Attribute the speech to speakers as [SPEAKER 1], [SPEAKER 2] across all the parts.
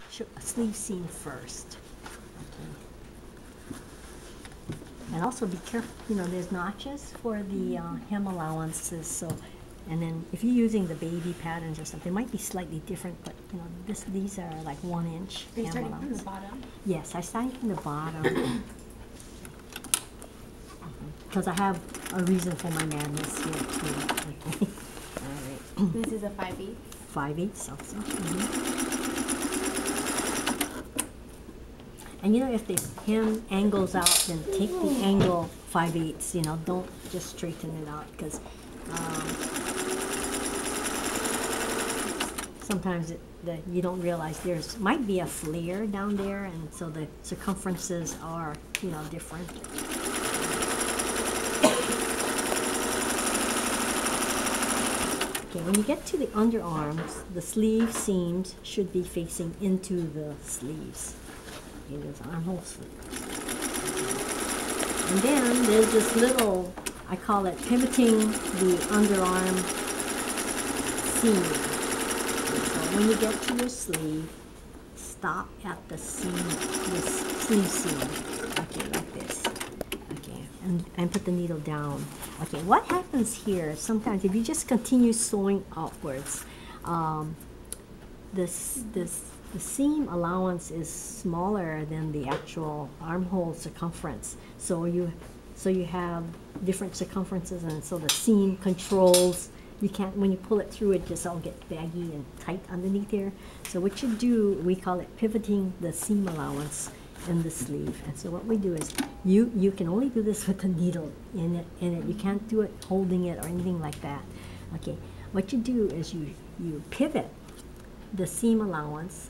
[SPEAKER 1] sleeve seam first. Okay. And also be careful, you know, there's notches for the hem allowances, so, and then if you're using the baby patterns or something, it might be slightly different, but you know, these are like 1 inch
[SPEAKER 2] Are you
[SPEAKER 1] hem
[SPEAKER 2] starting
[SPEAKER 1] allowance.
[SPEAKER 2] from the bottom?
[SPEAKER 1] Yes, I started from the bottom. Because I have a reason for my madness here too. Okay. All right.
[SPEAKER 2] This is a 5/8.
[SPEAKER 1] 5/8 also. And you know, if the hem angles out, then take the angle 5/8. You know, don't just straighten it out, because sometimes you don't realize there's might be a flare down there, and so the circumferences are, you know, different. Okay, when you get to the underarms, the sleeve seams should be facing into the sleeves. Okay, there's armhole sleeves. And then there's this little, I call it pivoting the underarm seam. Okay, so when you get to your sleeve, stop at the seam, this sleeve seam. Okay, like this. Okay, and put the needle down. Okay, what happens here, sometimes if you just continue sewing upwards, the seam allowance is smaller than the actual armhole circumference. So you have different circumferences, and so the seam controls, you can't, when you pull it through, it just all gets baggy and tight underneath here. So what you do, we call it pivoting the seam allowance in the sleeve. And so what we do is, you can only do this with the needle in it. You can't do it holding it or anything like that. Okay, what you do is you pivot the seam allowance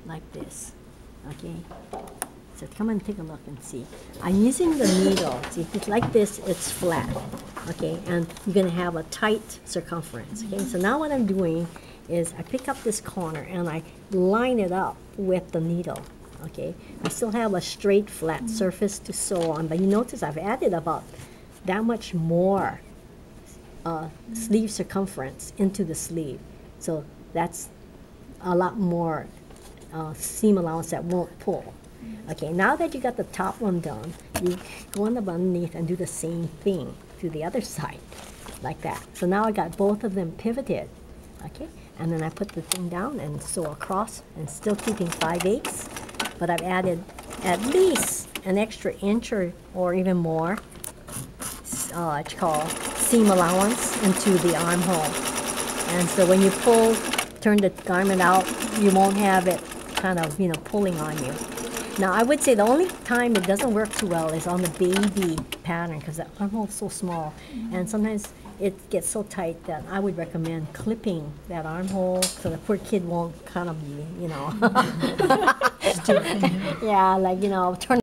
[SPEAKER 1] like this. Okay, so come and take a look and see. I'm using the needle. See, if it's like this, it's flat. Okay, and you're gonna have a tight circumference. Okay, so now what I'm doing is I pick up this corner and I line it up with the needle. Okay, I still have a straight flat surface to sew on, but you notice I've added about that much more sleeve circumference into the sleeve. So that's a lot more seam allowance that won't pull. Okay, now that you got the top one done, you go on the underneath and do the same thing to the other side, like that. So now I got both of them pivoted. Okay, and then I put the thing down and sew across, and still keeping 5/8. But I've added at least an extra inch or even more, it's called seam allowance, into the armhole. And so when you turn the garment out, you won't have it kind of, you know, pulling on you. Now, I would say the only time it doesn't work too well is on the baby pattern, because the armhole is so small. And sometimes it gets so tight that I would recommend clipping that armhole so the poor kid won't kind of be, you know, yeah, like, you know, turn